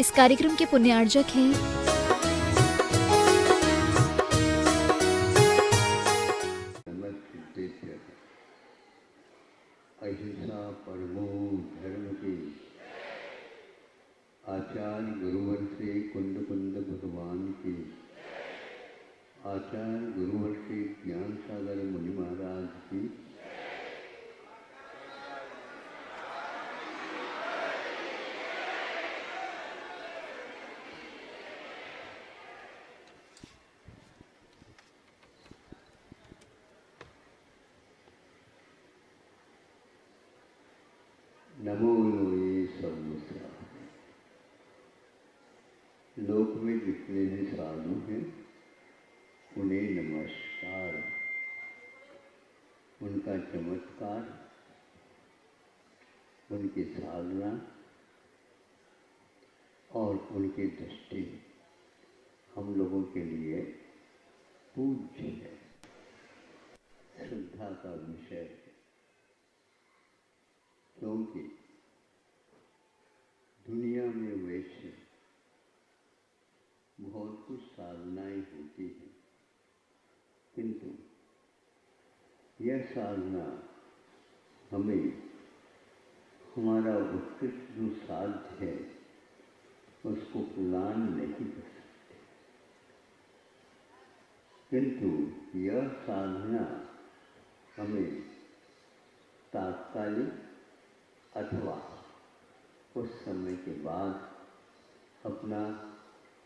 इस कार्यक्रम के पुण्यार्जक हैं अहिंसा परमो धर्म के आचार्य गुरुवर से कुंद कुंद भगवान के आचार्य गुरुवर से ज्ञान सागर मुनि महाराज की नमो लोये सर्वसा। लोक में जितने भी साधु हैं उन्हें नमस्कार। उनका चमत्कार, उनकी साधना और उनकी दृष्टि हम लोगों के लिए पूज्य है, श्रद्धा का विषय है। क्योंकि दुनिया में वैसे बहुत कुछ साधनाएं होती हैं, किंतु यह साधना हमें हमारा उत्कृष्ट जो साध्य है उसको प्रदान नहीं कर सकते, किंतु यह साधना हमें तात्कालिक अथवा कुछ समय के बाद अपना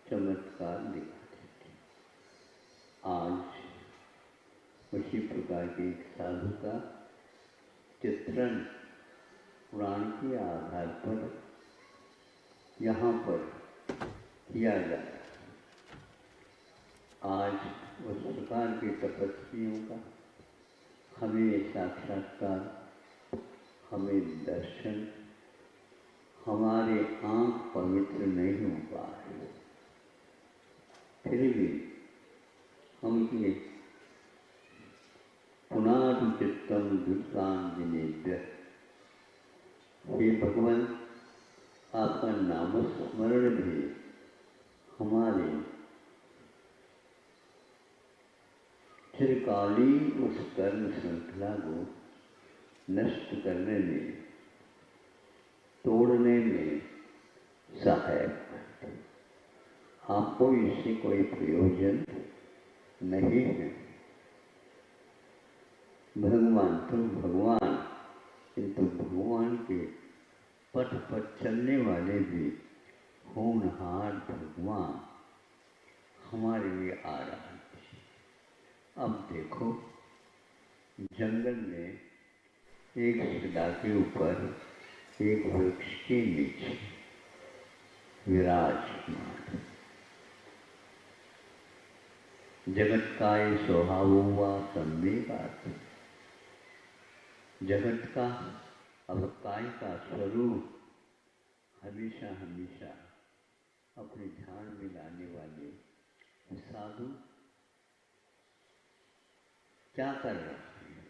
चमत्कार दिखा देते। आज उसी प्रकार के एक साधु का चित्रण पुराण के आधार पर यहाँ पर किया जाए। आज उस प्रकार के तपस्वियों का हमें साक्षात्कार, हमें दर्शन, हमारे आँख पवित्र नहीं हो पा रहे, फिर भी हम ये पुनादि चित्तम दुर्गांजनेभ्य, हे भगवान आपका नाम स्मरण भी हमारे चिरकालीन उस कर्म श्रृंखला को नष्ट करने में, तोड़ने में सहायक है। आपको इससे कोई प्रयोजन नहीं है। भगवान तो भगवान, किंतु भगवान के पथ पर चलने वाले भी होनहार भगवान हमारे लिए आ रहा है। अब देखो, जंगल में एक शिला के ऊपर एक वृक्ष के नीचे विराजमान, जगत का ये स्वभाव हुआ संवेगात, जगत का अवकाय का स्वरूप हमेशा हमेशा अपने ध्यान में लाने वाले साधु क्या कर रहे हैं?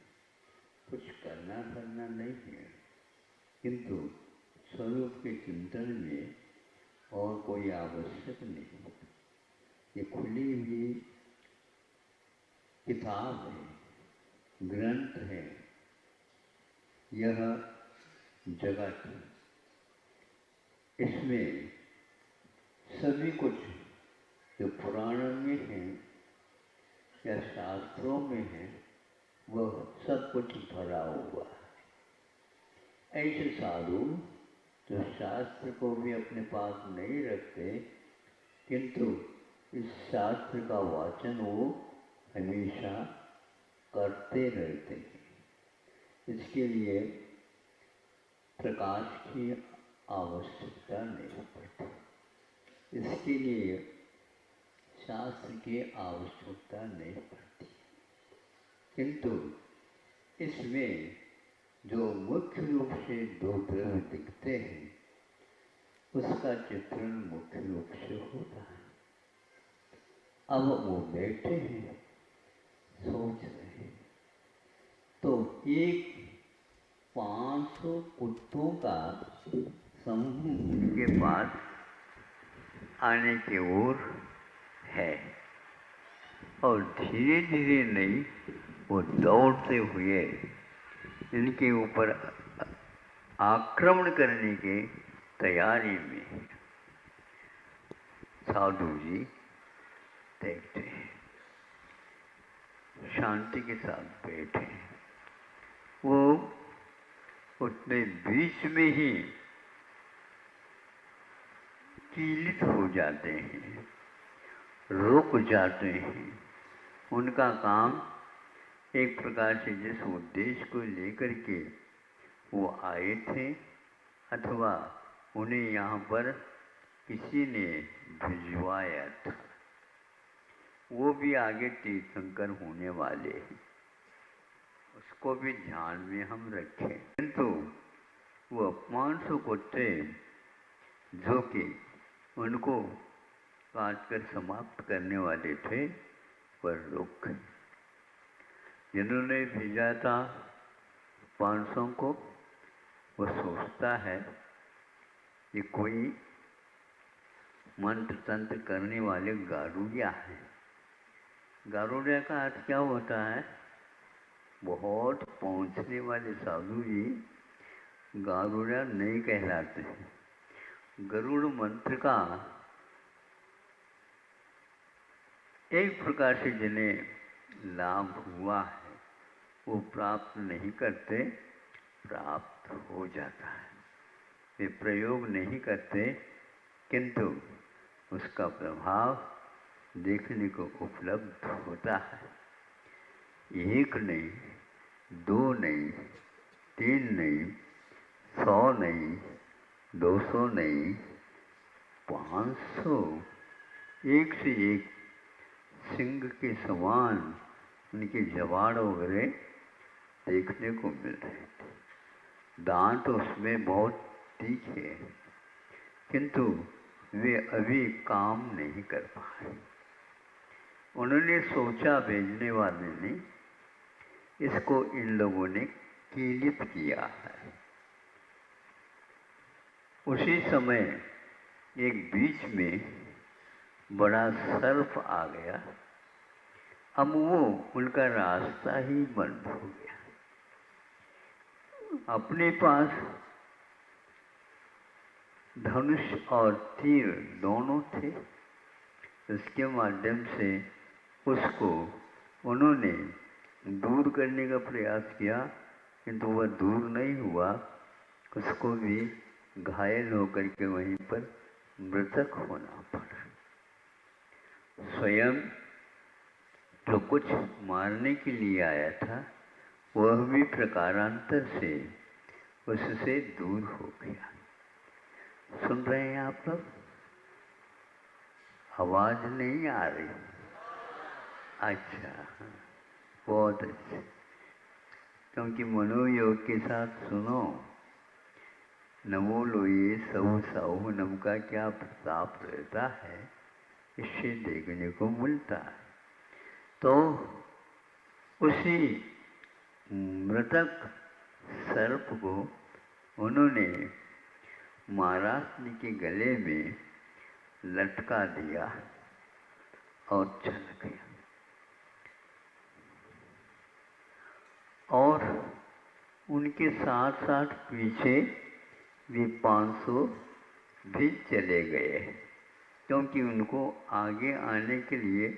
कुछ करना नहीं है, किंतु स्वरूप के चिंतन में और कोई आवश्यक नहीं। ये खुली हुई किताब है, ग्रंथ है, यह जगत, इसमें सभी कुछ जो पुराणों में है या शास्त्रों में है वह सब कुछ भरा हुआ है। ऐसे साधु जो शास्त्र को भी अपने पास नहीं रखते, किंतु इस शास्त्र का वाचन वो हमेशा करते रहते हैं। इसके लिए प्रकाश की आवश्यकता नहीं पड़ती, इसके लिए शास्त्र की आवश्यकता नहीं पड़ती, किंतु इसमें जो मुख्य रूप से दो द्रव्य दिखते हैं उसका चित्रण मुख्य रूप से होता है। अब वो बैठे हैं, सोच रहे हैं, तो एक 500 कुत्तों का समूह उनके पास आने की ओर है और धीरे धीरे नहीं, वो दौड़ते हुए इनके ऊपर आक्रमण करने की तैयारी में है। साधु जी देखते हैं, शांति के साथ बैठे, वो उतने बीच में ही कीलित हो जाते हैं, रुक जाते हैं। उनका काम एक प्रकार से जिस उद्देश्य को लेकर के वो आए थे, अथवा उन्हें यहाँ पर किसी ने भिजवाया था, वो भी आगे तीर्थंकर होने वाले हैं, उसको भी ध्यान में हम रखें। किंतु वो अपमान से कुत्ते जो कि उनको काट कर समाप्त करने वाले थे, पर रुक गए। जिन्होंने भेजा था 500 को, वो सोचता है कि कोई मंत्र तंत्र करने वाले गारुड़िया हैं। गारुड़िया का अर्थ क्या होता है? बहुत पहुंचने वाले साधु जी गारुड़िया नहीं कहलाते हैं। गरुड़ मंत्र का एक प्रकार से जिन्हें लाभ हुआ है, वो प्राप्त नहीं करते, प्राप्त हो जाता है। वे प्रयोग नहीं करते, किंतु उसका प्रभाव देखने को उपलब्ध होता है। एक नहीं, 2 नहीं, 3 नहीं, 100 नहीं, 200 नहीं, 500, एक से एक सिंह के समान उनके जवाड़ वगैरह देखने को मिल रहे थे। दांत उसमें बहुत तीखे हैं, किंतु वे अभी काम नहीं कर पाए। उन्होंने सोचा भेजने वाले ने, इसको इन लोगों ने कीलित किया है। उसी समय एक बीच में बड़ा सर्प आ गया। अब वो उनका रास्ता ही बंद हो गया। अपने पास धनुष और तीर दोनों थे, इसके माध्यम से उसको उन्होंने दूर करने का प्रयास किया, किंतु वह दूर नहीं हुआ। उसको भी घायल होकर के वहीं पर मृतक होना पड़ा। स्वयं जो कुछ मारने के लिए आया था, वह भी प्रकारांतर से उससे दूर हो गया। सुन रहे हैं आप लोग? आवाज नहीं आ रही? अच्छा, बहुत अच्छा। क्योंकि मनोयोग के साथ सुनो, नमो लोये सऊ साहु नम का क्या प्रताप रहता है, इससे देखने को मिलता है। तो उसी मृतक सर्प को उन्होंने महाराष्ट्र के गले में लटका दिया और चल गया। और उनके साथ साथ पीछे भी 500 भी चले गए, क्योंकि उनको आगे आने के लिए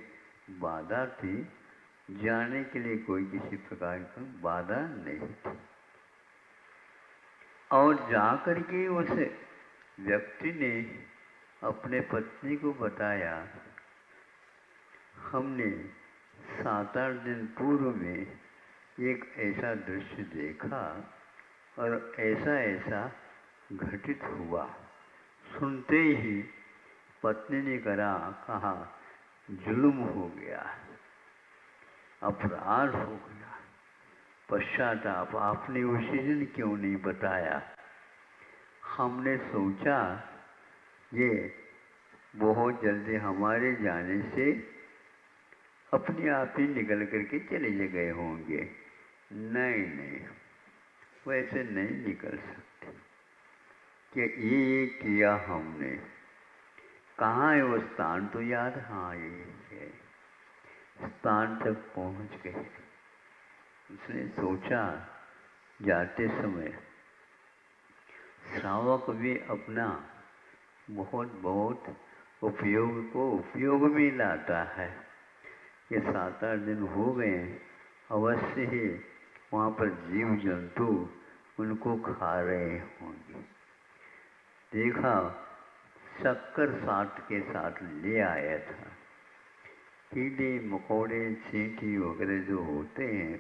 बाधा थी, जाने के लिए कोई किसी प्रकार की बाधा नहीं थी। और जाकर के उस व्यक्ति ने अपने पत्नी को बताया, हमने 7-8 दिन पूर्व में एक ऐसा दृश्य देखा और ऐसा ऐसा घटित हुआ। सुनते ही पत्नी ने कहा, जुल्म हो गया, अपराध हो गया, पश्चाताप, आपने उसी दिन क्यों नहीं बताया? हमने सोचा ये बहुत जल्दी हमारे जाने से अपने आप ही निकल करके चले गए होंगे। नहीं, वैसे नहीं निकल सकते। कि ये किया हमने, कहाँ है वो स्थान तो याद, हाँ ये है। स्थान तक पहुंच गए। उसने सोचा जाते समय श्रावक भी अपना बहुत बहुत उपयोग को उपयोग में लाता है। ये 7-8 दिन हो गए, अवश्य ही वहाँ पर जीव जंतु उनको खा रहे होंगे। देखा, शक्कर साथ के साथ ले आया था। कीड़े मकोड़े चींटी वगैरह जो होते हैं,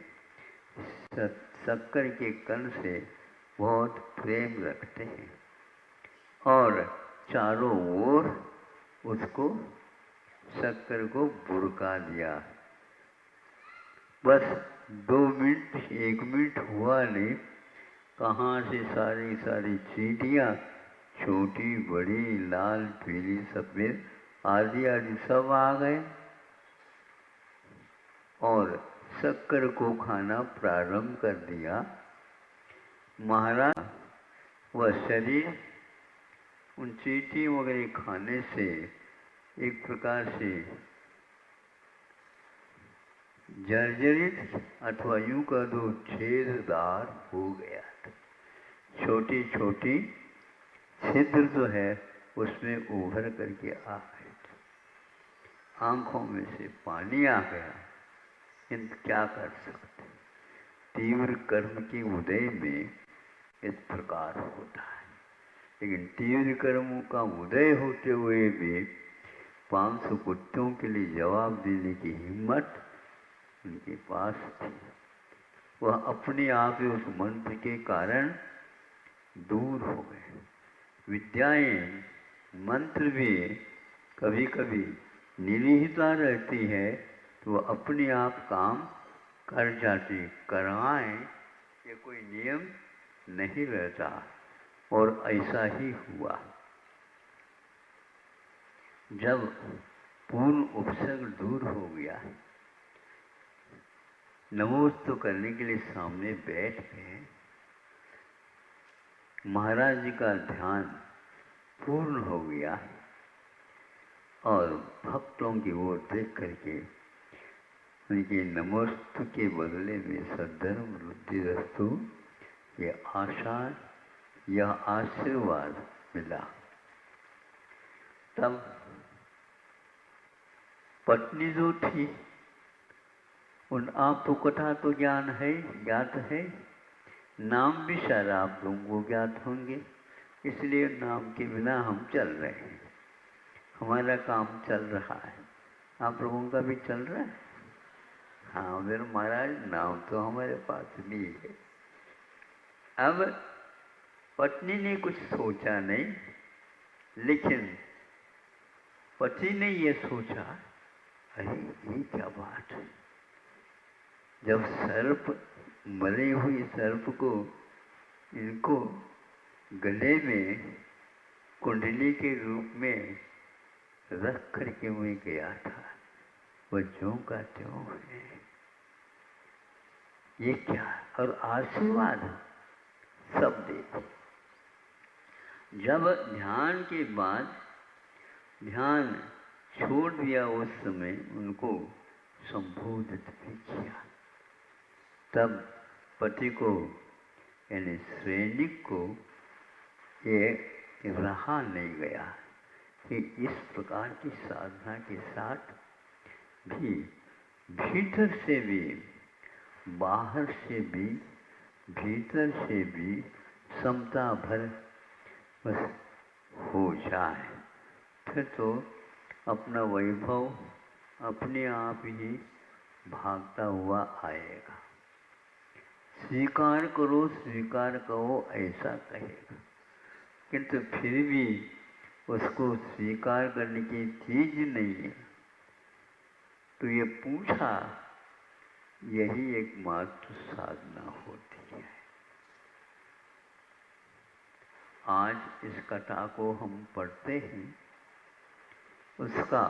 शक्कर के कण से बहुत प्रेम रखते हैं और चारों ओर उसको शक्कर को बुरका दिया। बस 2 मिनट 1 मिनट हुआ नहीं, कहाँ से सारी चींटियाँ, छोटी बड़ी लाल पीली सफेद आदि सब आ गए और शक्कर को खाना प्रारंभ कर दिया। महाराज वह शरीर उन चींटी वगैरह खाने से एक प्रकार से जर्जरित अथवा यूं कह दो छेददार हो गया था। छोटी छोटी छिद्र जो है उसमें उभर करके आ गए थे। आंखों में से पानी आ गया, किंतु क्या कर सकते। तीव्र कर्म के उदय में इस प्रकार होता है। लेकिन तीव्र कर्मों का उदय होते हुए भी 500 कुत्तों के लिए जवाब देने की हिम्मत उनके पास थी। वह अपने आप ही उस मंत्र के कारण दूर हो गए। विद्याएं, मंत्र भी कभी कभी निरीहता रहती है तो वह अपने आप काम कर जाती। कराएं ये कोई नियम नहीं रहता और ऐसा ही हुआ। जब पूर्ण उपसर्ग दूर हो गया, नमोस्तु करने के लिए सामने बैठ गए। महाराज जी का ध्यान पूर्ण हो गया और भक्तों की ओर देख करके उनके नमोस्तु के बदले में सद्धर्म वृद्धिरस्तु ये आशा, यह आशीर्वाद मिला। तब पत्नी जो थी, उन आपको कथा तो ज्ञान है, ज्ञात है, नाम भी शायद आप लोगों को ज्ञात होंगे, इसलिए नाम के बिना हम चल रहे हैं। हमारा काम चल रहा है, आप लोगों का भी चल रहा है। हाँ मेरे महाराज, नाम तो हमारे पास भी है। अब पत्नी ने कुछ सोचा नहीं, लेकिन पति ने ये सोचा, अरे ये क्या बात है। जब सर्प, मरे हुए सर्प को इनको गले में कुंडली के रूप में रख करके मैं गया था, वह ज्यों का त्यों है। ये क्या, और आशीर्वाद सब दे। जब ध्यान के बाद ध्यान छोड़ दिया, उस समय उनको संबोधित भी किया। तब पति को यानी सैनिक को ये रहा नहीं गया कि इस प्रकार की साधना के साथ भी भीतर से भी, बाहर से भी, भीतर से भी समता भर बस हो जाए, फिर तो अपना वैभव अपने आप ही भागता हुआ आएगा। स्वीकार करो, स्वीकार करो ऐसा कहेगा, किंतु फिर भी उसको स्वीकार करने की चीज नहीं है। तो ये पूछा, यही एकमात्र साधना होती है। आज इस कथा को हम पढ़ते हैं, उसका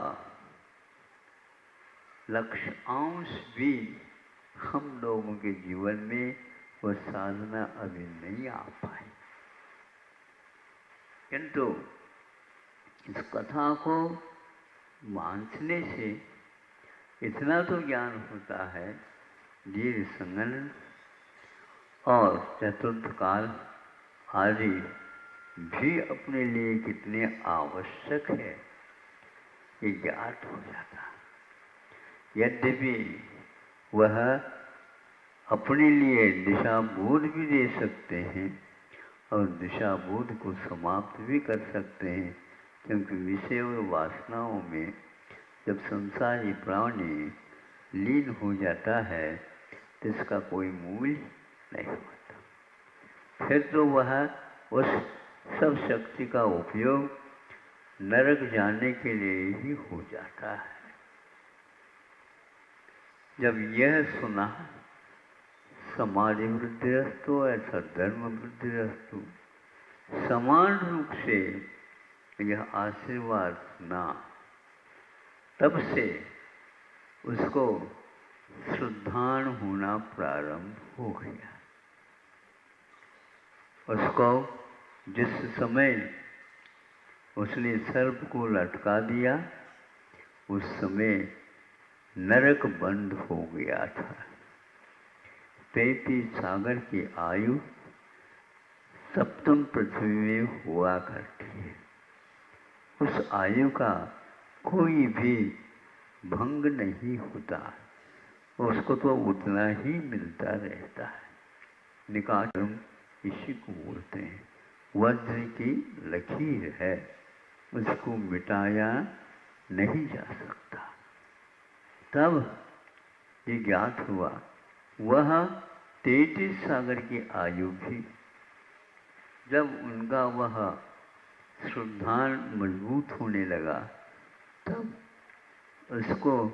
लक्ष्यांश भी हम लोगों के जीवन में वो साधना अभी नहीं आ पाई, किंतु इस कथा को बांधने से इतना तो ज्ञान होता है, दीर्घ संगणन और चतुर्थ काल आदि भी अपने लिए कितने आवश्यक है, ये ज्ञात हो जाता है। यद्यपि वह अपने लिए दिशा बोध भी दे सकते हैं और दिशा बोध को समाप्त भी कर सकते हैं, क्योंकि विषय और वासनाओं में जब संसारी प्राणी लीन हो जाता है तो इसका कोई मूल्य नहीं होता। फिर तो वह उस सब शक्ति का उपयोग नरक जाने के लिए ही हो जाता है। जब यह सुना समाधि वृद्धिरस्तु ऐसा धर्म वृद्धिरस्तु, समान रूप से यह आशीर्वाद सुना, तब से उसको श्रद्धान होना प्रारंभ हो गया। उसको जिस समय उसने सर्प को लटका दिया, उस समय नरक बंद हो गया था। 33 सागर की आयु सप्तम पृथ्वी में हुआ करती है। उस आयु का कोई भी भंग नहीं होता, उसको तो उतना ही मिलता रहता है। निकाचम इसी को बोलते हैं, वज्र की लकीर है, उसको मिटाया नहीं जा सकता। तब ये ज्ञात हुआ वह 33 सागर की आयु भी जब उनका वह श्रद्धान मजबूत होने लगा, तब उसको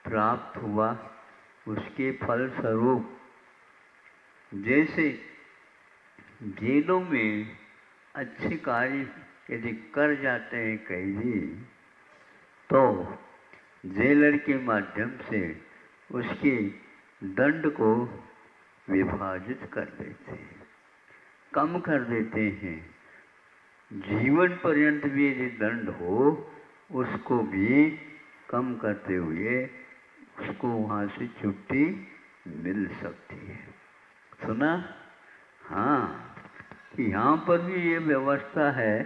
प्राप्त हुआ। उसके फल स्वरूप जैसे जेलों में अच्छे कार्य यदि कर जाते हैं कैदी, तो जेलर के माध्यम से उसके दंड को विभाजित कर देते हैं, कम कर देते हैं। जीवन पर्यंत भी यदि दंड हो, उसको भी कम करते हुए उसको वहाँ से छुट्टी मिल सकती है। सुना? हाँ, कि यहाँ पर भी ये व्यवस्था है,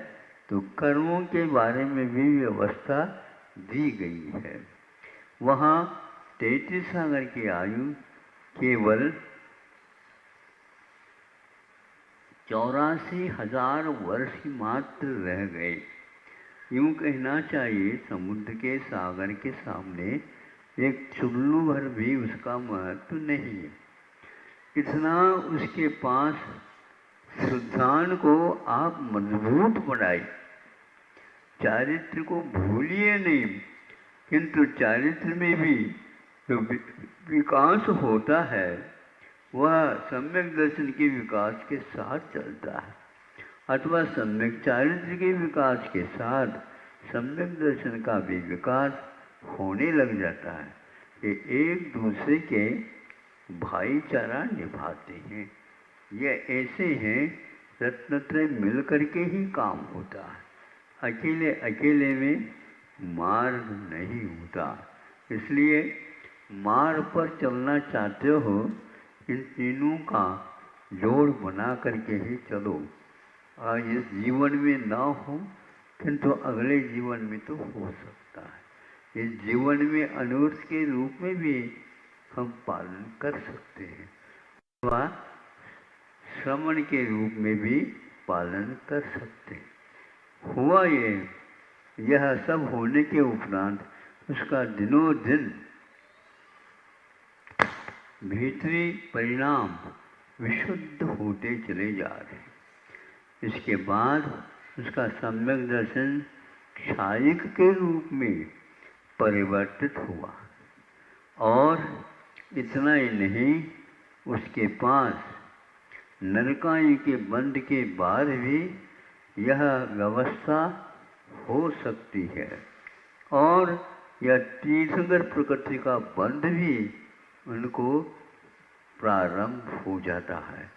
तो कर्मों के बारे में भी व्यवस्था दी गई है। वहाँ 33 सागर की आयु केवल 84,000 वर्ष ही मात्र रह गए। यूँ कहना चाहिए समुद्र के सागर के सामने एक चुल्लू भर भी उसका महत्व नहीं है। इतना उसके पास श्रद्धान को आप मजबूत बनाए, चारित्र को भूलिए नहीं, किंतु चारित्र में भी जो विकास होता है वह सम्यक दर्शन के विकास के साथ चलता है, अथवा सम्यक चारित्र के विकास के साथ सम्यक दर्शन का भी विकास होने लग जाता है। ये एक दूसरे के भाईचारा निभाते हैं। ये ऐसे हैं, रत्नत्रय मिल करके ही काम होता है, अकेले अकेले में मार्ग नहीं होता। इसलिए मार्ग पर चलना चाहते हो, इन तीनों का जोड़ बना करके ही चलो। आज इस जीवन में ना हो, किंतु अगले जीवन में तो हो सकता है। इस जीवन में अनुष्ठ के रूप में भी हम पालन कर सकते हैं, अथवा श्रवण के रूप में भी पालन कर सकते हैं। हुआ यह सब होने के उपरांत उसका दिनों दिन भीतरी परिणाम विशुद्ध होते चले जा रहे। इसके बाद उसका सम्यक दर्शन क्षायिक के रूप में परिवर्तित हुआ, और इतना ही नहीं, उसके पास नरकायु के बंध के बाद भी यह व्यवस्था हो सकती है, और यह तीर्थंकर प्रकृति का बंध भी उनको प्रारंभ हो जाता है।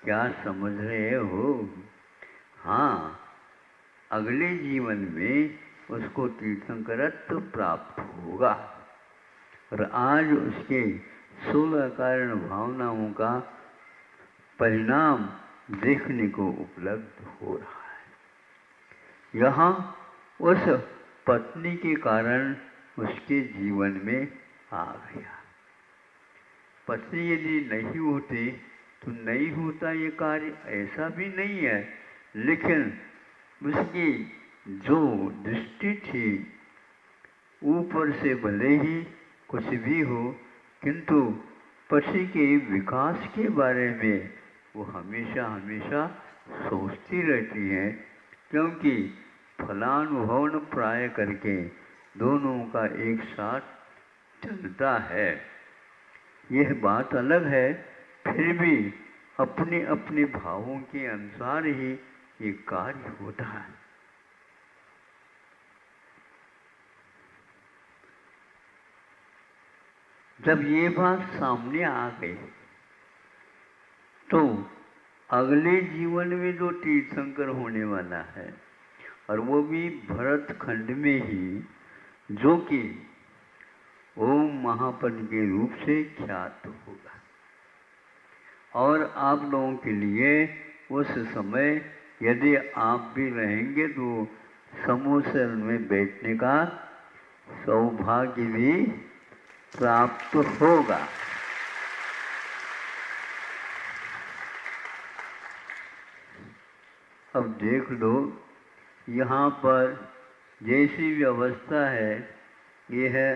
क्या समझ रहे हो? हाँ, अगले जीवन में उसको तीर्थंकरत्व प्राप्त होगा। और आज उसके 16 कारण भावनाओं का परिणाम देखने को उपलब्ध हो रहा है। यहाँ उस पत्नी के कारण उसके जीवन में आ गया। पत्नी यदि नहीं होती तो नहीं होता ये कार्य, ऐसा भी नहीं है, लेकिन उसकी जो दृष्टि थी, ऊपर से भले ही कुछ भी हो, किंतु पति के विकास के बारे में वो हमेशा हमेशा सोचती रहती है, क्योंकि फलानुभवन प्राय करके दोनों का एक साथ चलता है। यह बात अलग है, फिर भी अपने अपने भावों के अनुसार ही ये कार्य होता है। जब ये बात सामने आ गई तो अगले जीवन में जो तीर्थंकर होने वाला है, और वो भी भरत खंड में ही, जो कि ओम महापद के रूप से ख्यात होगा। और आप लोगों के लिए उस समय यदि आप भी रहेंगे तो समोसन में बैठने का सौभाग्य भी प्राप्त होगा। अब देख लो, यहाँ पर जैसी व्यवस्था है, ये है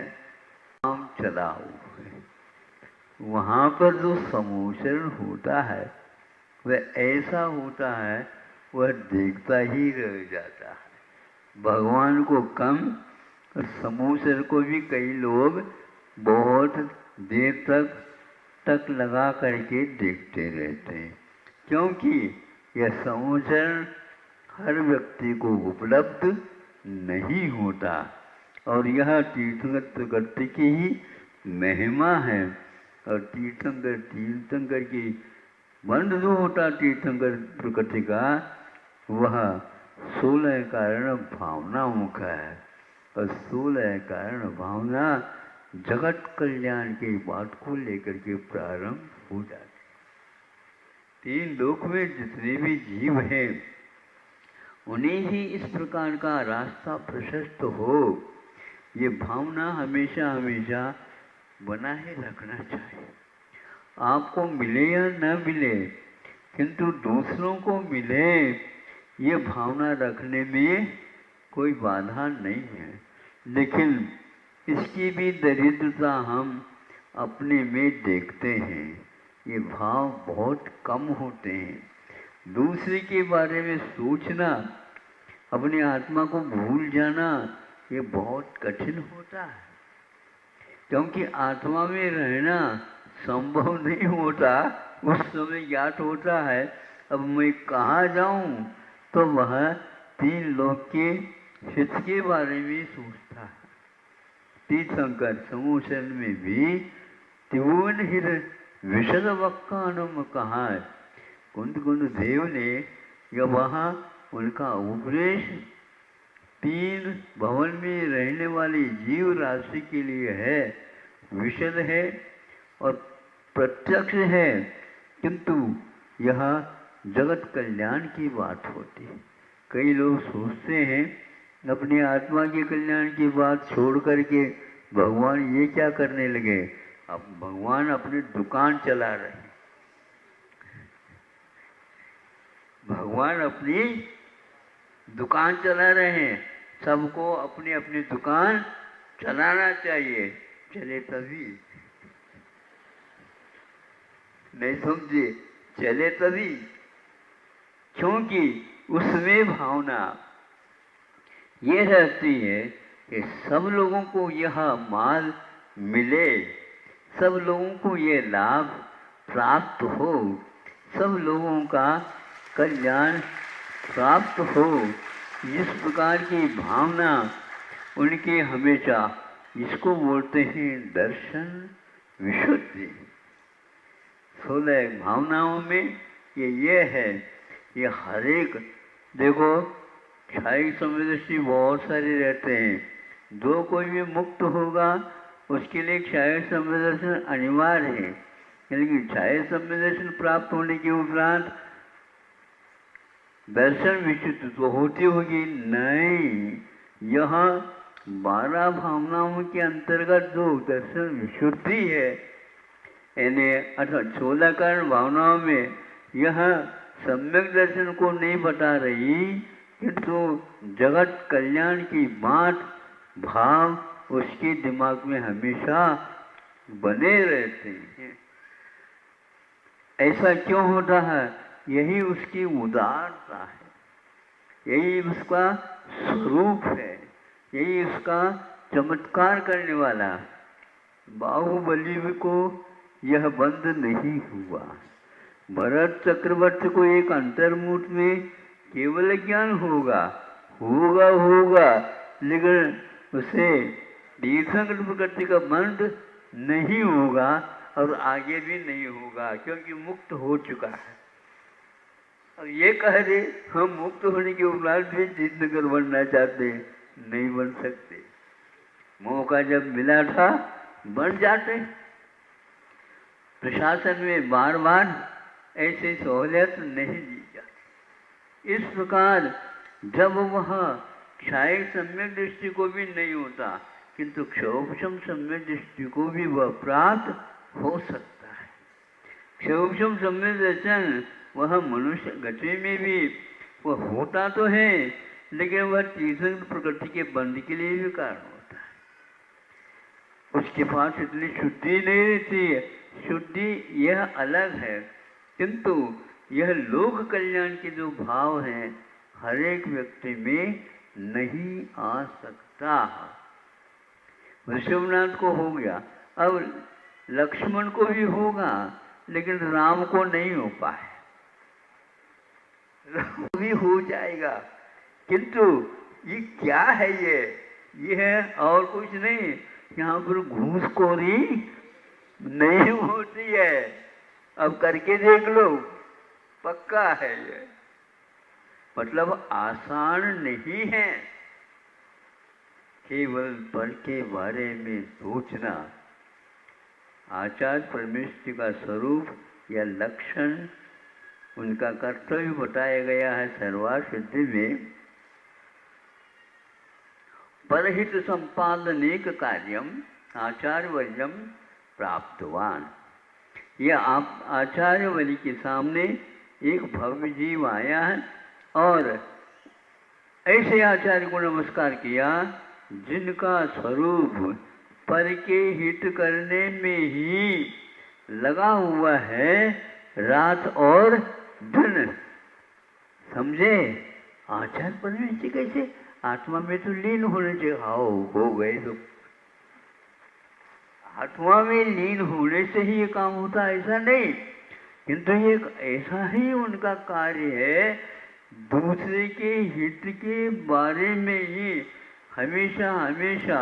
काम चलाओ है। वहाँ पर जो समोचरण होता है वह ऐसा होता है, वह देखता ही रह जाता है। भगवान को कम और समोचरण को भी कई लोग बहुत देर तक लगा करके देखते रहते हैं, क्योंकि यह समोचरण हर व्यक्ति को उपलब्ध नहीं होता। और यह तीर्थंकर की ही महिमा है। और तीर्थंकर की बंध जो होता तीर्थंकर प्रकृति का, वह 16 कारण भावनाओं का है। और 16 कारण भावना जगत कल्याण की बात को लेकर के प्रारंभ हो जाती। 3 लोक में जितने भी जीव हैं, उन्हें ही इस प्रकार का रास्ता प्रशस्त हो, ये भावना हमेशा हमेशा बनाए रखना चाहिए। आपको मिले या न मिले, किंतु दूसरों को मिले, ये भावना रखने में कोई बाधा नहीं है। लेकिन इसकी भी दरिद्रता हम अपने में देखते हैं। ये भाव बहुत कम होते हैं। दूसरे के बारे में सोचना, अपनी आत्मा को भूल जाना, ये बहुत कठिन होता है, क्योंकि आत्मा में रहना संभव नहीं होता। उस समय ज्ञात होता है अब मैं कहाँ जाऊं, तो वह 3 लोक के हित के बारे में सोचता है। तीर्थंकर समोचन में भी त्रिभुवन हित विशद वक्कानम कहा है। कुंद देव ने यह वहाँ उनका उपदेश 3 भवन में रहने वाली जीव राशि के लिए है, विशद है और प्रत्यक्ष है, किंतु यह जगत कल्याण की बात होती है। कई लोग सोचते हैं अपनी आत्मा के कल्याण की बात छोड़ करके भगवान ये क्या करने लगे। अब भगवान अपनी दुकान चला रहे हैं, भगवान अपनी दुकान चला रहे हैं। सबको अपनी अपनी दुकान चलाना चाहिए, चले तभी, नहीं समझे, चले तभी, क्योंकि उसमें भावना ये रहती है कि सब लोगों को यह माल मिले, सब लोगों को ये लाभ प्राप्त हो, सब लोगों का कल्याण प्राप्त हो। इस प्रकार की भावना उनके हमेशा, इसको बोलते हैं दर्शन विशुद्धि। 16 भावनाओं में ये है, ये हर एक, देखो क्षायिक संवेदनशील बहुत सारे रहते हैं। जो कोई भी मुक्त होगा उसके लिए क्षायिक संवेदनशील अनिवार्य है, लेकिन क्षायिक संवेदनशील प्राप्त होने के उपरांत दर्शन विशुद्ध तो होती होगी नहीं। यह 12 भावनाओं के अंतर्गत जो दर्शन विशुद्धि है, यानी अर्थात 16 कारण भावनाओं में यह सम्यक दर्शन को नहीं बता रही, किंतु जगत कल्याण की बात भाव उसके दिमाग में हमेशा बने रहते हैं। ऐसा क्यों होता है? यही उसकी उदारता है, यही उसका स्वरूप है, यही उसका चमत्कार करने वाला। बाहुबली को यह बंद नहीं हुआ। भरत चक्रवर्ती को एक अंतर्मुख में केवल ज्ञान होगा, लेकिन उसे तीर्थंकर प्रकृति का बंद नहीं होगा और आगे भी नहीं होगा, क्योंकि मुक्त हो चुका है। अब ये कह रहे हम मुक्त होने के उपरांत भी तीर्थंकर बनना चाहते हैं, नहीं बन सकते। मौका जब मिला था बन जाते। प्रशासन में बार बार ऐसी सहूलियत नहीं दी जाती। इस प्रकार जब वह क्षायिक सम्यक दृष्टि को भी नहीं होता, किंतु क्षोभम सम्यक दृष्टि को भी वह प्राप्त हो सकता है। क्षोभम सम्यक दर्शन वह मनुष्य गति में भी वह होता तो है, लेकिन वह तीर्थंकर प्रकृति के बंद के लिए भी कारण होता है। उसके पास इतनी शुद्धि नहीं रहती है। शुद्धि यह अलग है, किंतु यह लोक कल्याण के जो भाव हैं हर एक व्यक्ति में नहीं आ सकता। विश्वनाथ को हो गया, अब लक्ष्मण को भी होगा, लेकिन राम को नहीं हो पाए। राम भी हो जाएगा, किंतु ये क्या है? ये है और कुछ नहीं। यहाँ पर घूसखोरी नहीं होती है। अब करके देख लो, पक्का है ये। मतलब आसान नहीं है केवल पर के बारे में सोचना। आचार्य परमेश्वर का स्वरूप या लक्षण, उनका कर्तव्य बताया गया है सर्वार्थ सिद्धि में। परहित संपादनेक कार्यम आचार्यवर्यम प्राप्तवान। यह आप आचार्य वली के सामने एक भव्य जीव आया है और ऐसे आचार्य को नमस्कार किया जिनका स्वरूप पर के हित करने में ही लगा हुआ है, रात और दिन। समझे? आचार्य परमेश्वर कैसे आत्मा में तो लीन होने चाहिए। आओ हो गए तो आत्मा में लीन होने से ही ये काम होता है, ऐसा नहीं। किंतु ये ऐसा ही उनका कार्य है, दूसरे के हित के बारे में ही हमेशा हमेशा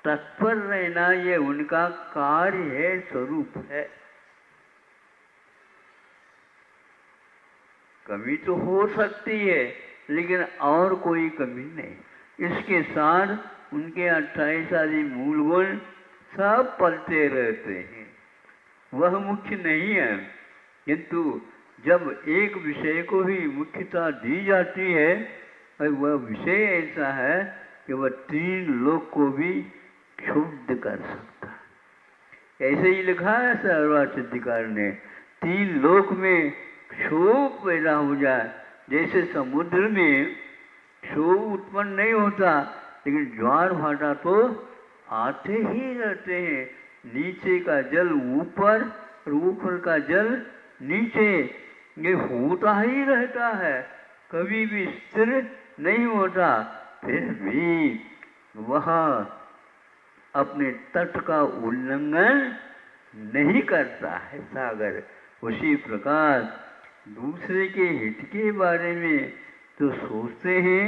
तत्पर रहना, ये उनका कार्य है, स्वरूप है। कमी तो हो सकती है, लेकिन और कोई कमी नहीं। इसके साथ उनके 28 आदि मूल गुण सब पलते रहते हैं, वह मुख्य नहीं है। किंतु जब एक विषय को ही मुख्यता दी जाती है और वह विषय ऐसा है कि वह 3 लोक को भी क्षुब्ध कर सकता है। ऐसे ही लिखा है सर्वार्थ सिद्धिकार ने, 3 लोक में क्षोभ पैदा हो जाए। जैसे समुद्र में क्षोभ उत्पन्न नहीं होता, लेकिन ज्वार भाटा तो आते ही रहते हैं। नीचे का जल ऊपर और ऊपर का जल नीचे, ये होता ही रहता है, कभी भी स्थिर नहीं होता। फिर भी वह अपने तट का उल्लंघन नहीं करता है सागर। उसी प्रकार दूसरे के हित के बारे में तो सोचते हैं,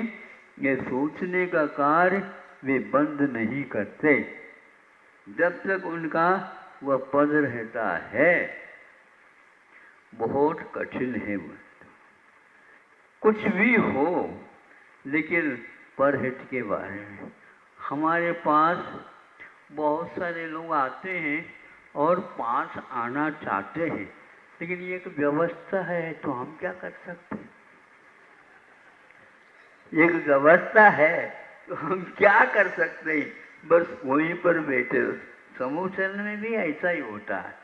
ये सोचने का कार्य वे बंद नहीं करते जब तक उनका वह पद रहता है। बहुत कठिन है। कुछ भी हो, लेकिन पर हित के बारे में हमारे पास बहुत सारे लोग आते हैं और पास आना चाहते हैं, लेकिन ये एक व्यवस्था है तो हम क्या कर सकते हैं? एक व्यवस्था है तो हम क्या कर सकते हैं? बस वहीं पर बैठे। समूह चरण में भी ऐसा ही होता है।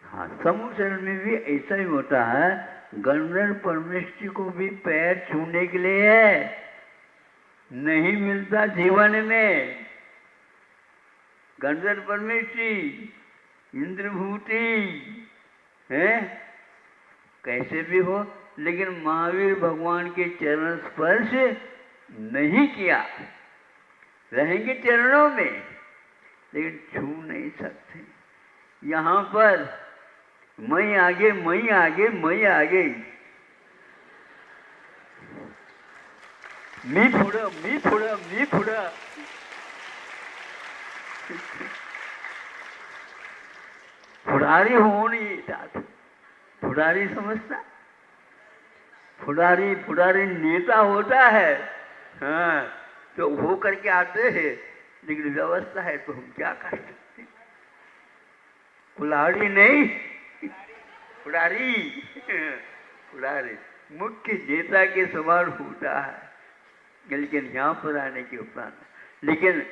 हाँ, समूह चरण में भी ऐसा ही होता है। गणधर परमेश्वरी को भी पैर छूने के लिए नहीं मिलता जीवन में। गणधर परमेश्वरी, इंद्रभूति है, कैसे भी हो, लेकिन महावीर भगवान के चरण स्पर्श नहीं किया। रहेंगे चरणों में लेकिन छू नहीं सकते। यहाँ पर मैं आगे, मैं आगे, मैं आगे, मी पुढं, मी पुढं, मी पुढं। पुढारी होऊन येतात। पुढारी समझता? पुढारी नेता होता है। हाँ, तो वो करके आते हैं, लेकिन व्यवस्था है तो हम क्या कर सकते? कुल्हाड़ी नहीं, पुढारी मुख्य नेता के समान होता है। लेकिन यहाँ पर आने के उपरांत लेकिन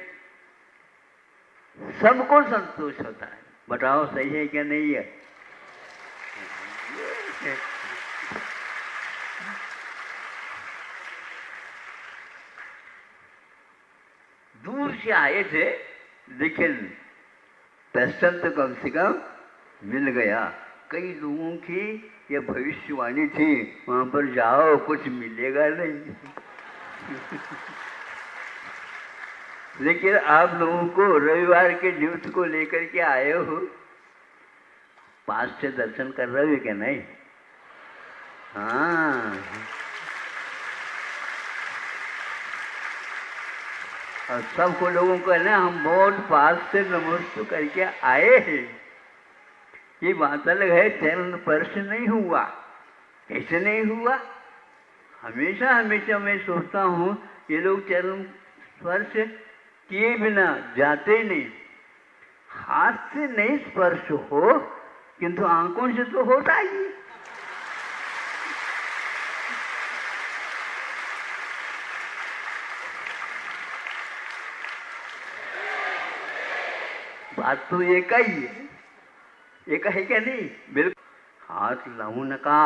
सबको संतोष होता है। बताओ सही है क्या नहीं है? दूर से आए थे, लेकिन दर्शन तो कम से कम मिल गया। कई लोगों की यह भविष्यवाणी थी, वहां पर जाओ कुछ मिलेगा नहीं। लेकिन आप लोगों को रविवार के न्यूज को लेकर के आए हो, पास से दर्शन कर रहे हो क्या नहीं? हाँ, और सबको लोगों को ना हम बहुत पास से नमस्ते करके आए हैं। ये बात अलग है, चरण स्पर्श नहीं हुआ। कैसे नहीं हुआ? हमेशा हमेशा मैं सोचता हूँ ये लोग चरण स्पर्श किए बिना जाते नहीं। हाथ से नहीं स्पर्श हो, किंतु आंखों से तो होता ही। बात तो एक ही है, एक है क्या नहीं? बिल्कुल हाथ लाऊ नका,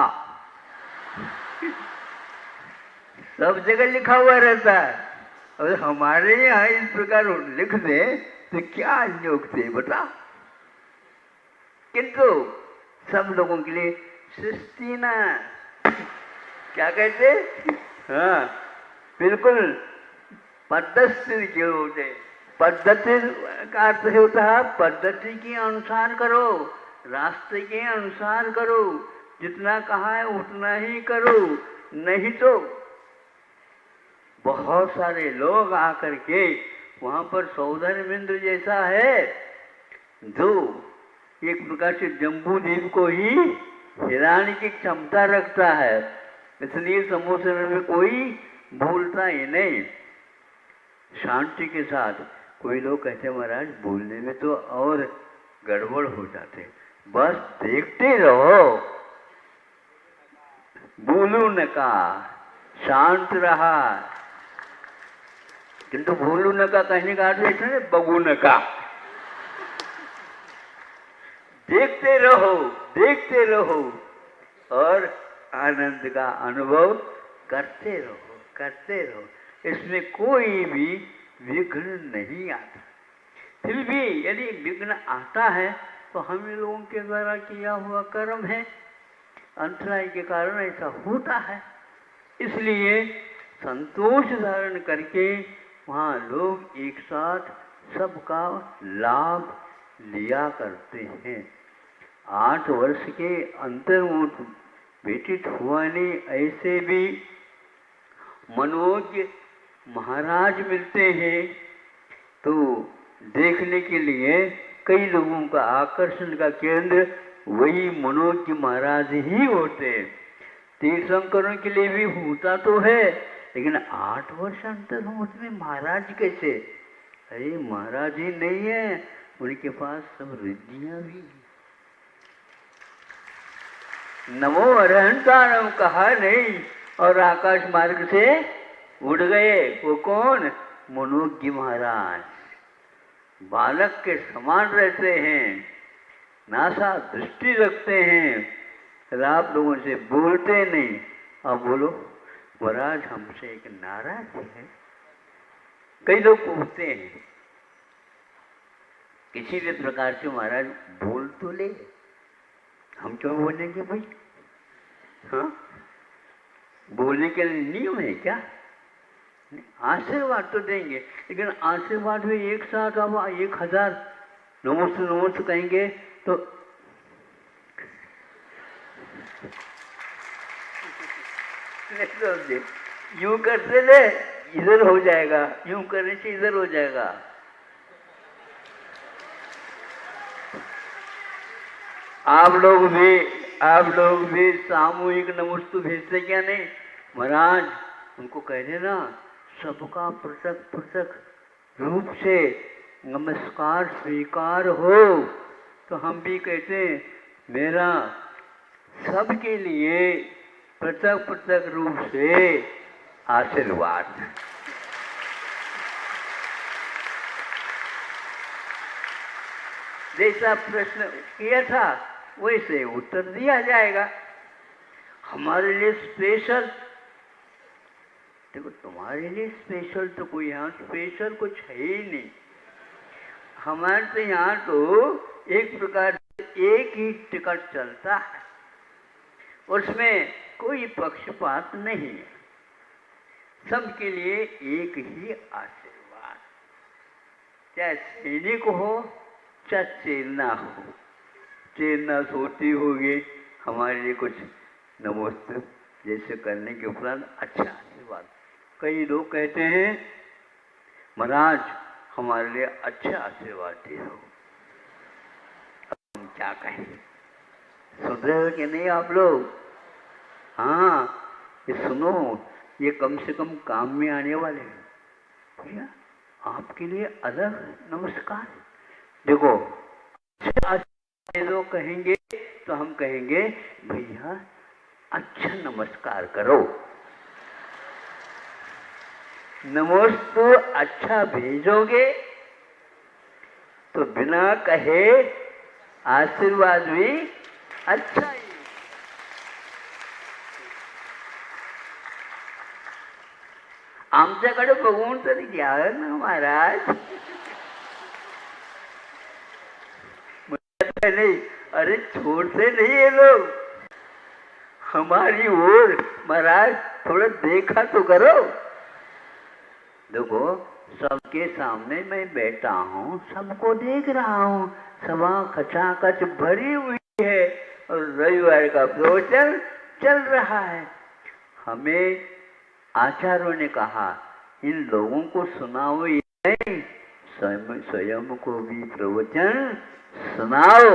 सब जगह लिखा हुआ रहता है। अगर हमारे यहाँ इस प्रकार लिख दे तो क्या योग थे बता? किंतु सब लोगों के लिए सृष्टि ना, क्या कहते? हाँ, बिल्कुल पद्धति के होते। पद्धति का अर्थ होता है पद्धति के अनुसार करो, रास्ते के अनुसार करो, जितना कहा है उतना ही करो। नहीं तो बहुत सारे लोग आकर के वहां पर सौधर्मेंद्र जैसा है, जो एक प्रकार से जम्बू द्वीप को ही हिलाने की क्षमता रखता है। इसलिए समोसे में कोई भूलता ही नहीं, शांति के साथ। कोई लोग कहते महाराज बोलने में तो और गड़बड़ हो जाते, बस देखते रहो, बोलू न का, शांत रहा। किंतु बोलू न का कहने का अर्थ है बगू न का। देखते रहो, देखते रहो और आनंद का अनुभव करते रहो, करते रहो। इसमें कोई भी विघ्न नहीं आता। फिर भी यदि विघ्न आता है तो हम लोगों के द्वारा किया हुआ कर्म है, अंतराय के कारण ऐसा होता है। इसलिए संतोष धारण करके वहाँ लोग एक साथ सबका लाभ लिया करते हैं। 8 वर्ष के अंतर व्यतीत हुआ नहीं, ऐसे भी मनोज महाराज मिलते हैं तो देखने के लिए कई लोगों का आकर्षण का केंद्र वही मनोज महाराज ही होते हैं। तीर्थंकरों के लिए भी होता तो है, लेकिन 8 वर्ष अंतर हो उसमें महाराज कैसे? अरे महाराज ही नहीं है, उनके पास सब रिद्धियां भी हैं। नमो अरहंतारम कहा नहीं और आकाश मार्ग से उड़ गए। वो कौन? मनोज्ञ महाराज। बालक के समान रहते हैं, नासा दृष्टि रखते हैं, आप लोगों से बोलते नहीं। अब बोलो महाराज हमसे एक नाराज है। कई लोग पूछते हैं किसी भी प्रकार से महाराज बोल तो ले, हम क्यों बोलेंगे भाई? हाँ, बोलने के लिए नियम है क्या? आशीर्वाद तो देंगे, लेकिन आशीर्वाद में एक साथ अब 1000 नमस्ते नमस्ते कहेंगे तो यूं करते ले इधर हो जाएगा, यूं करने से इधर हो जाएगा। आप लोग भी सामूहिक नमस्ते भेजते क्या नहीं? महाराज उनको कह देना सबका पृथक पृथक रूप से नमस्कार स्वीकार हो। तो हम भी कहते हैं मेरा सबके लिए पृथक पृथक रूप से आशीर्वाद। जैसा प्रश्न किया था वैसे उत्तर दिया जाएगा। हमारे लिए स्पेशल, देखो तुम्हारे लिए स्पेशल तो कोई यहाँ स्पेशल कुछ है ही नहीं। हमारे तो यहाँ तो एक प्रकार से एक ही टिकट चलता है, उसमें कोई पक्षपात नहीं है, सबके लिए एक ही आशीर्वाद। चाहे सैनिक हो चाहे चेलना हो, चेलना सोती होगी हमारे लिए कुछ नमस्ते जैसे करने के उपरांत अच्छा आशीर्वाद। कई लोग कहते हैं महाराज हमारे लिए अच्छा आशीर्वाद दे दो। हम क्या कहें? सुन रहे हो कि नहीं आप लोग? हाँ, ये सुनो, ये कम से कम काम में आने वाले हैं भैया। आपके लिए अलग नमस्कार। देखो अच्छा लोग कहेंगे तो हम कहेंगे भैया अच्छा नमस्कार करो। नमस्ते अच्छा भेजोगे तो बिना कहे आशीर्वाद भी अच्छा ही। आमच्याकडे बघून तरी घ्या ना महाराज। नहीं, अरे छोड़ते नहीं ये लोग हमारी ओर। महाराज थोड़ा देखा तो करो। देखो सबके सामने मैं बैठा हूँ, सबको देख रहा हूँ, सभा खचाखच भरी हुई है और रविवार का प्रवचन चल रहा है। हमें आचार्यों ने कहा इन लोगों को सुनाओ ही नहीं, स्वयं को भी प्रवचन सुनाओ।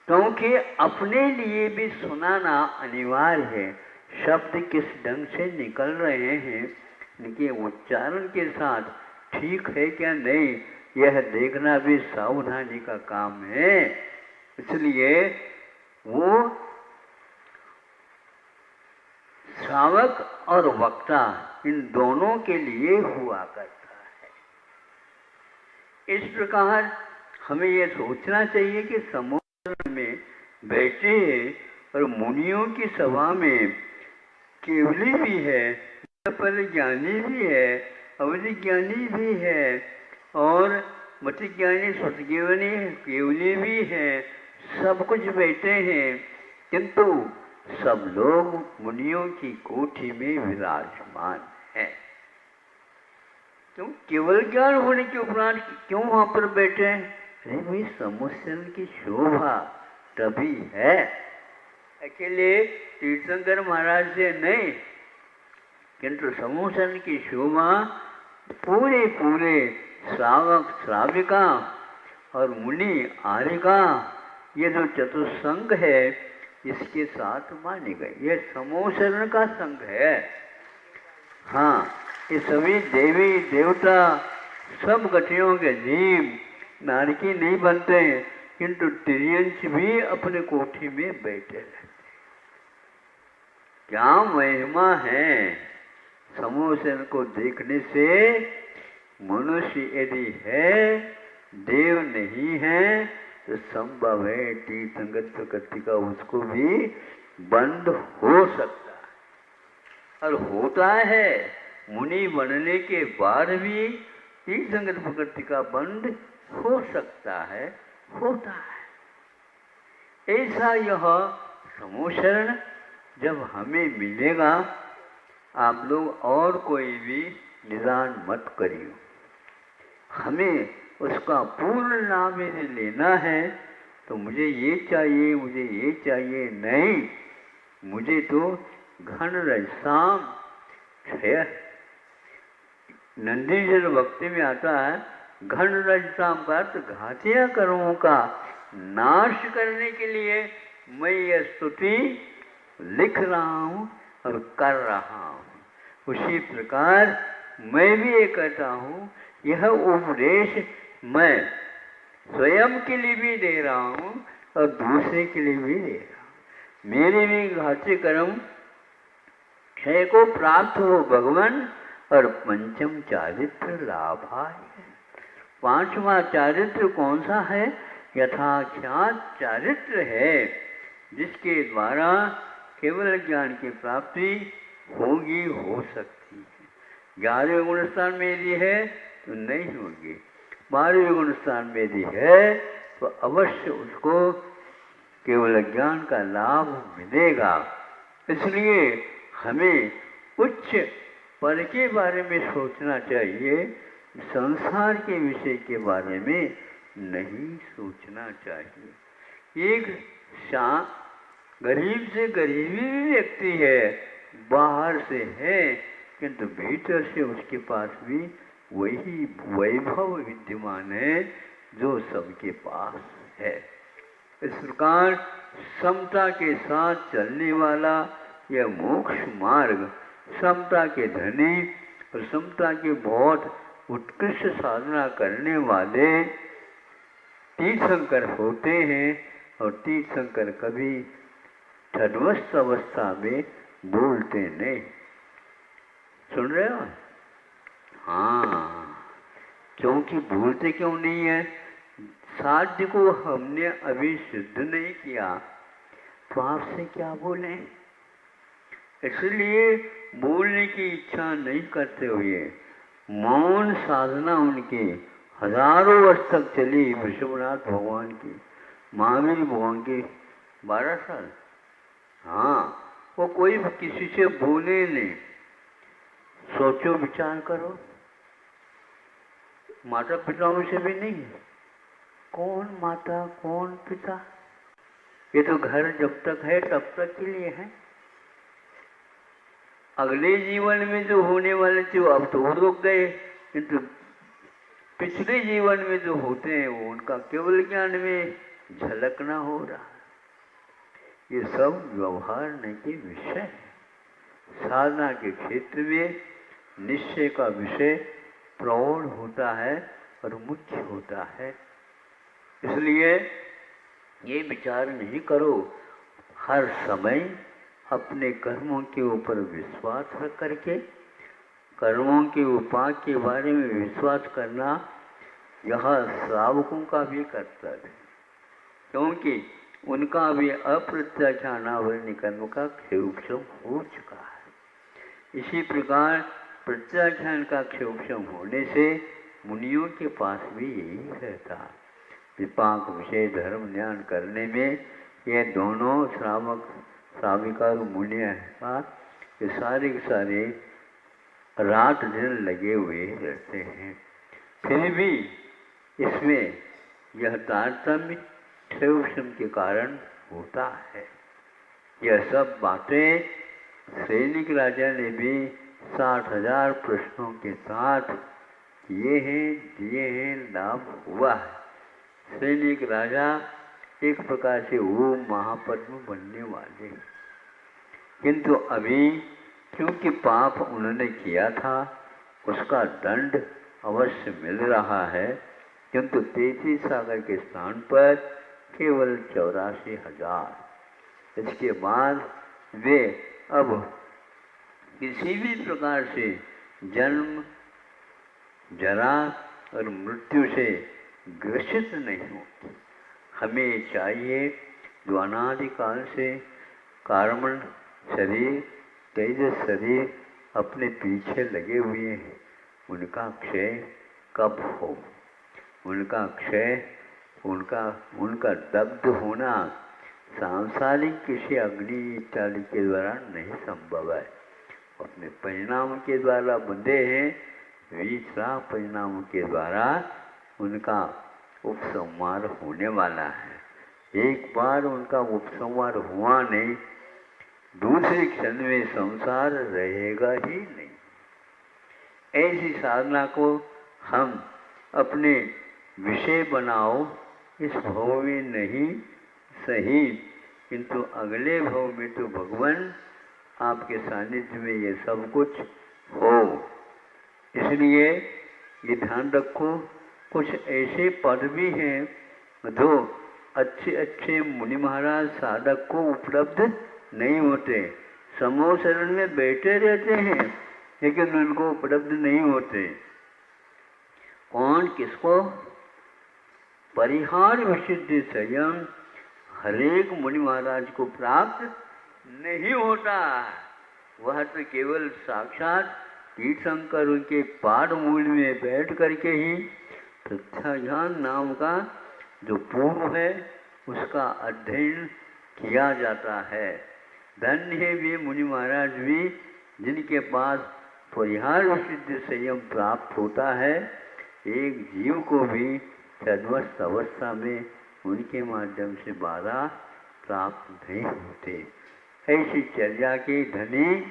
क्योंकि अपने लिए भी सुनाना अनिवार्य है। शब्द किस ढंग से निकल रहे हैं, इनके उच्चारण के साथ ठीक है क्या नहीं, यह देखना भी सावधानी का काम है। इसलिए वो श्रावक और वक्ता इन दोनों के लिए हुआ करता है। इस प्रकार हमें यह सोचना चाहिए कि समुद्र में बैठे और मुनियों की सभा में केवली भी है, पर ज्ञानी भी है, अवधि ज्ञानी भी है और मत ज्ञानी सतज्ञानी केवली भी है, सब कुछ बैठे हैं, किंतु सब लोग मुनियों की कोठी में विराजमान है। क्यों? केवल ज्ञान होने के उपरांत क्यों वहां पर बैठे हैं? अरे भाई समुद्र की शोभा तभी है, अकेले तीर्थंकर महाराज से नहीं, किंतु समुद्र की शोभा पूरे पूरे श्रावक श्राविका और मुनि आर्य का ये जो चतुसंग है इसके साथ माने गए। ये समोशरण का संग है। हाँ, ये सभी देवी देवता सब गठियों के जीव नारकी नहीं बनते, किंतु तिर्यंश भी अपने कोठी में बैठे रहते। क्या महिमा है समोशन को देखने से। मनुष्य यदि है, देव नहीं है, तो संभव है तीर्थंकर प्रकृति का उसको भी बंद हो सकता है और होता है। मुनि बनने के बाद भी तीर्थंकर प्रकृति का बंद हो सकता है, होता है। ऐसा यह समोशरण जब हमें मिलेगा, आप लोग और कोई भी निदान मत करिए। हमें उसका पूर्ण नाम यदि लेना है तो मुझे ये चाहिए, मुझे ये चाहिए नहीं, मुझे तो घन रजसाम क्षय। नंदीजन भक्ति में आता है, घन रजसाम का अर्थ घातिया कर्मों का नाश करने के लिए मैं यह स्तुति लिख रहा हूँ और कर रहा हूँ। उसी प्रकार मैं भी ये कहता हूँ, यह उपदेश मैं स्वयं के लिए भी दे रहा हूँ और दूसरे के लिए भी दे रहा हूँ। मेरे भी घाती कर्म क्षय को प्राप्त हो भगवान। और पंचम चारित्र लाभाय। पांचवा चारित्र कौन सा है? यथाख्यात चारित्र है, जिसके द्वारा केवल ज्ञान की प्राप्ति होगी, हो सकती है। 11वें गुण स्थान में यदि है तो नहीं होगी, 12वें गुण स्थान में यदि है तो अवश्य उसको केवल ज्ञान का लाभ मिलेगा। इसलिए हमें उच्च पद के बारे में सोचना चाहिए, संसार के विषय के बारे में नहीं सोचना चाहिए। एक गरीब से गरीबी व्यक्ति है, बाहर से है, किंतु भीतर से उसके पास भी वही वैभव विद्यमान है जो सबके पास है। इस प्रकार समता के साथ चलने वाला यह मोक्ष मार्ग, समता के धनी और समता के बहुत उत्कृष्ट साधना करने वाले तीर्थंकर होते हैं। और तीर्थंकर कभी तटस्थ अवस्था में बोलते नहीं। सुन रहे हो? हाँ, क्योंकि बोलते क्यों नहीं है? साध्य को हमने अभी सिद्ध नहीं किया तो आपसे क्या बोले। इसलिए बोलने की इच्छा नहीं करते हुए मौन साधना उनकी हजारों वर्ष तक चली। विश्वनाथ भगवान की, महावीर भगवान की 12 साल। हाँ, वो कोई किसी से बोले नहीं। सोचो, विचार करो, माता पिताओं से भी नहीं। कौन माता कौन पिता? ये तो घर जब तक है तब तक के लिए है। अगले जीवन में जो होने वाले थे अब तो वो रुक गए, किंतु पिछले जीवन में जो होते हैं वो उनका केवल ज्ञान में झलकना हो रहा है। ये सब व्यवहार नहीं के विषय है। साधना के क्षेत्र में निश्चय का विषय प्रौढ़ होता है और मुख्य होता है। इसलिए ये विचार नहीं करो हर समय अपने कर्मों के ऊपर विश्वास रख करके, कर्मों के उपाय के बारे में विश्वास करना यह श्रावकों का भी कर्तव्य है, क्योंकि उनका भी अप्रत्याख्यानावरणी कर्म का क्षयोक्षम हो चुका है। इसी प्रकार प्रत्याख्यान का क्षयोक्षम होने से मुनियों के पास भी यही रहता। विपाक विषय धर्म ज्ञान करने में ये दोनों श्रावक श्राविका और मुनिया ये सारे के सारे रात दिन लगे हुए रहते हैं। फिर भी इसमें यह तारतम्य क्षयोक्षम के कारण होता है। यह सब बातें सैनिक राजा ने भी 60,000 प्रश्नों के साथ किए हैं, दिए हैं, लाभ हुआ है। सैनिक राजा एक प्रकार से वो महापद्म बनने वाले, किंतु अभी क्योंकि पाप उन्होंने किया था उसका दंड अवश्य मिल रहा है, किंतु 33 सागर के स्थान पर केवल 84,000। इसके बाद वे अब किसी भी प्रकार से जन्म, जरा और मृत्यु से ग्रसित नहीं होते। हमें चाहिए जो अनादिकाल से कार्बन शरीर, तेजस शरीर अपने पीछे लगे हुए हैं, उनका क्षय कब हो? उनका क्षय, उनका दग्ध होना सांसारिक किसी अग्नि इत्यादि के द्वारा नहीं संभव है। अपने परिणाम के द्वारा बंधे हैं, विश्राम परिणाम के द्वारा उनका उपसंहार होने वाला है। एक बार उनका उपसंहार हुआ नहीं, दूसरे क्षण में संसार रहेगा ही नहीं। ऐसी साधना को हम अपने विषय बनाओ, इस भव में नहीं सही, किंतु अगले भव में तो भगवान आपके सानिध्य में ये सब कुछ हो। इसलिए ये ध्यान रखो, कुछ ऐसे पद भी हैं जो अच्छे अच्छे मुनि महाराज साधक को उपलब्ध नहीं होते। समूह शरण में बैठे रहते हैं लेकिन उनको उपलब्ध नहीं होते। कौन किसको? परिहार विशुद्धि संयम हरेक मुनि महाराज को प्राप्त नहीं होता। वह तो केवल साक्षात तीर्थंकर उनके पाद मूल में बैठ करके ही प्रत्याज्ञान नाम का जो पूर्व है उसका अध्ययन किया जाता है। धन्य है वे मुनि महाराज भी जिनके पास परिहार सिद्ध संयम प्राप्त होता है। एक जीव को भी सद्वस्त अवस्था में उनके माध्यम से बाधा प्राप्त नहीं होते। ऐसी चर्या के धनी,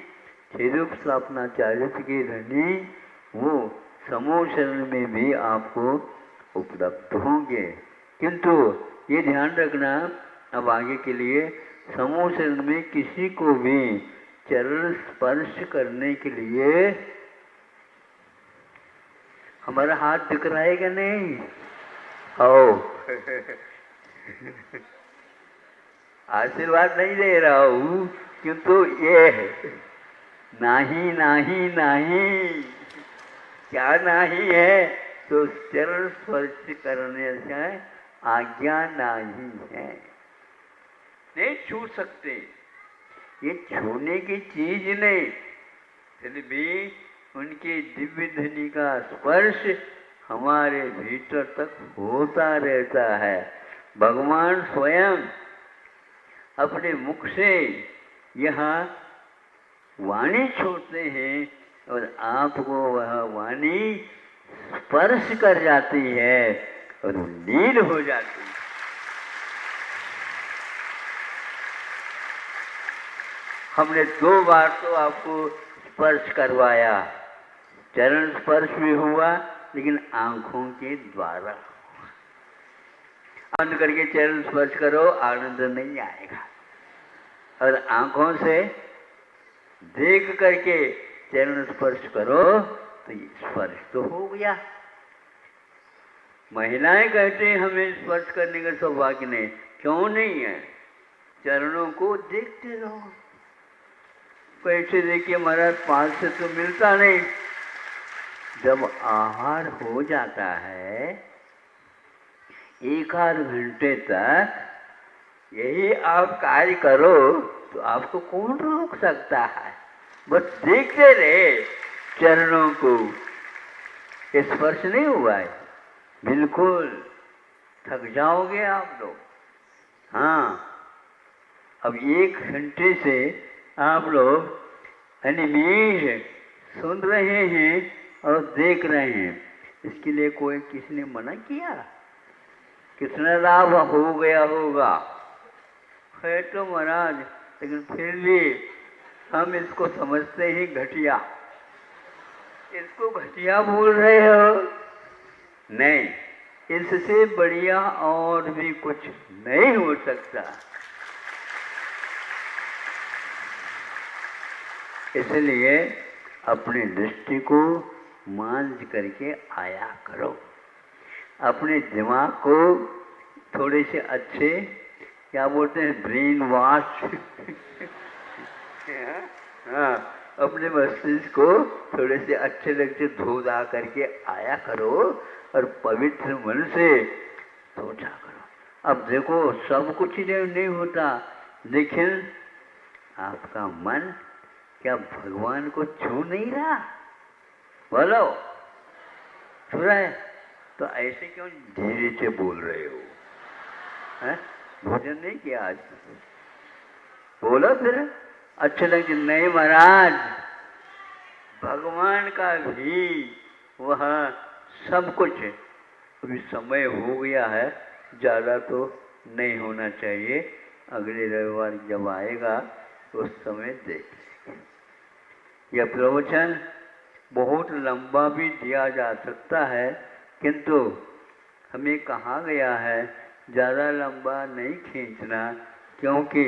छिरुप स्थापनाचार्य के धनी वो समूह शरण में भी आपको उपलब्ध होंगे। किंतु ये ध्यान रखना, अब आगे के लिए समूह शरण में किसी को भी चरण स्पर्श करने के लिए हमारा हाथ दिख रहा है क्या? नहीं आओ आशीर्वाद नहीं दे रहा हूँ, किंतु ये नहीं नहीं नहीं, क्या नहीं है? तो चरण स्पर्श करने से आज्ञा नहीं है, नहीं छू सकते। ये छूने की चीज नहीं, फिर भी उनके दिव्य धनी का स्पर्श हमारे भीतर तक होता रहता है। भगवान स्वयं अपने मुख से यहाँ वाणी छोड़ते हैं और आपको वह वाणी स्पर्श कर जाती है और लीन हो जाती है। हमने 2 बार तो आपको स्पर्श करवाया, चरण स्पर्श भी हुआ लेकिन आंखों के द्वारा। बंद करके चरण स्पर्श करो, आनंद नहीं आएगा, और आंखों से देख करके चरण स्पर्श करो तो ये स्पर्श तो हो गया। महिलाएं कहते हैं हमें स्पर्श करने का सौभाग्य नहीं, क्यों नहीं है? चरणों को देखते रहो। कैसे देखिए महाराज, पास से तो मिलता नहीं। जब आहार हो जाता है 1-8 घंटे तक यही आप कार्य करो तो आपको कौन रोक सकता है? बस देखते रहे चरणों को। स्पर्श नहीं हुआ है, बिल्कुल थक जाओगे आप लोग। हाँ, अब 1 घंटे से आप लोग अनिमेष सुन रहे हैं और देख रहे हैं, इसके लिए कोई किसी ने मना किया? कितना लाभ हो गया होगा? है तो महाराज, लेकिन फिर भी हम इसको समझते हैं घटिया। इसको घटिया बोल रहे हो? नहीं, इससे बढ़िया और भी कुछ नहीं हो सकता। इसलिए अपनी दृष्टि को मांझ करके आया करो। अपने दिमाग को थोड़े से अच्छे, क्या बोलते हैं, ब्रेन वॉश हाँ, अपने मस्तिष्क को थोड़े से अच्छे ढंग से धो धा करके आया करो और पवित्र मन से सोचा करो। अब देखो सब कुछ नहीं होता, लेकिन आपका मन क्या भगवान को छू नहीं रहा? बोलो, छू रहा है? तो ऐसे क्यों धीरे से बोल रहे हो? हैं? भोजन नहीं किया आज? बोलो फिर अच्छे लगे। नहीं महाराज, भगवान का भी वह सब कुछ है। अभी समय हो गया है, ज़्यादा तो नहीं होना चाहिए। अगले रविवार जब आएगा उस समय देखेंगे। यह प्रवचन बहुत लंबा भी दिया जा सकता है, किंतु हमें कहा गया है ज़्यादा लंबा नहीं खींचना, क्योंकि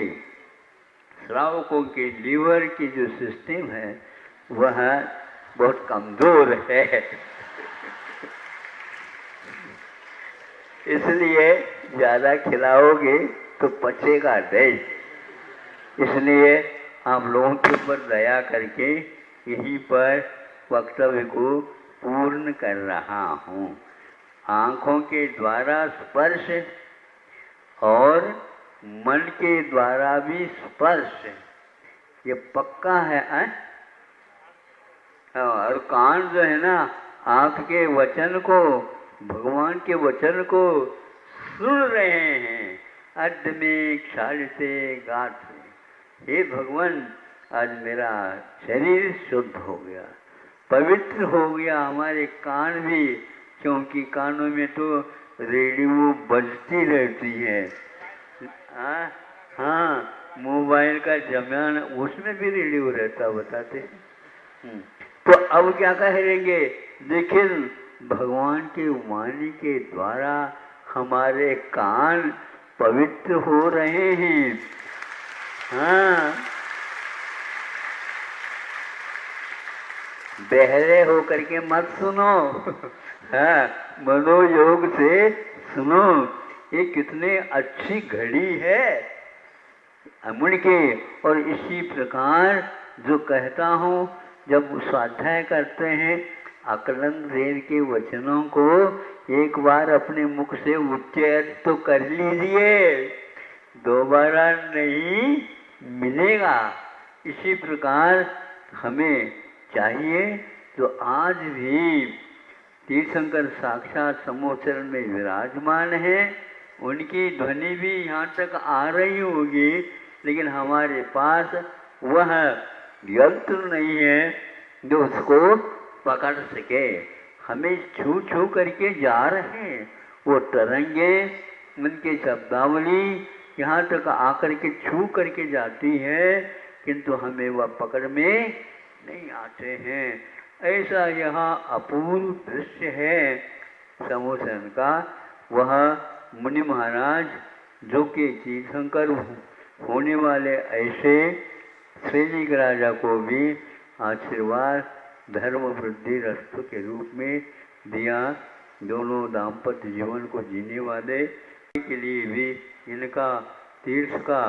श्रावकों के लीवर की जो सिस्टम है वह बहुत कमज़ोर है। इसलिए ज़्यादा खिलाओगे तो पचेगा नहीं। इसलिए आप लोगों के ऊपर दया करके यहीं पर वक्तव्य को पूर्ण कर रहा हूँ। आँखों के द्वारा स्पर्श और मन के द्वारा भी स्पर्श, ये पक्का है। और कान जो है ना, आँख के वचन को, भगवान के वचन को सुन रहे हैं अद्य में क्षाल से गाठ से। हे भगवान, आज मेरा शरीर शुद्ध हो गया, पवित्र हो गया, हमारे कान भी, क्योंकि कानों में तो रेडियो बजती रहती है। हाँ, मोबाइल का जमाना, उसमें भी रेडियो रहता, बताते हैं। तो अब क्या कहेंगे? लेकिन भगवान के वाणी के द्वारा हमारे कान पवित्र हो रहे हैं। हाँ, बहरे हो करके मत सुनो। हाँ, मनोयोग से सुनो। ये कितने अच्छी घड़ी है अमन के। और इसी प्रकार जो कहता हूँ, जब स्वाध्याय करते हैं आकलन देव के वचनों को एक बार अपने मुख से उच्चारण तो कर लीजिए, दोबारा नहीं मिलेगा। इसी प्रकार हमें चाहिए, तो आज भी तीर्थंकर साक्षात समोचरण में विराजमान है, उनकी ध्वनि भी यहाँ तक आ रही होगी, लेकिन हमारे पास वह यंत्र नहीं है जो उसको पकड़ सके। हमें छू छू करके जा रहे हैं वो तरंगे, उनके शब्दावली यहाँ तक आकर के छू करके जाती है, किंतु हमें वह पकड़ में नहीं आते हैं। ऐसा यहाँ अपूर्व दृश्य है समोचरण का। वह मुनि महाराज जो कि तीर्थंकर होने वाले ऐसे श्रीजी के राजा को भी आशीर्वाद धर्म वृद्धि रस्तु के रूप में दिया। दोनों दाम्पत्य जीवन को जीने वाले के लिए भी इनका तीर्थ का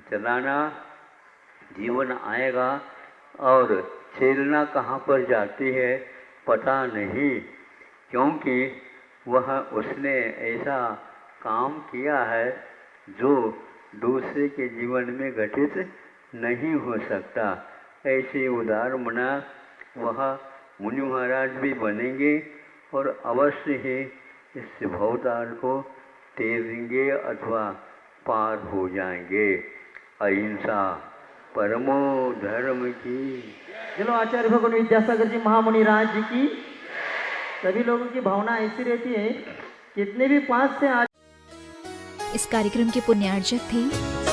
चलाना जीवन आएगा, और छेलना कहाँ पर जाती है पता नहीं, क्योंकि वह उसने ऐसा काम किया है जो दूसरे के जीवन में घटित नहीं हो सकता। ऐसे उदार मना वह मुनि महाराज भी बनेंगे और अवश्य ही इस भवताल को तेरेंगे अथवा पार हो जाएंगे। अहिंसा परमो धर्म की। चलो आचार्य भगवान विद्यासागर जी महामुनि राज जी की। सभी लोगों की भावना ऐसी रहती है, कितने भी पास से इस कार्यक्रम के पुण्यार्चक थे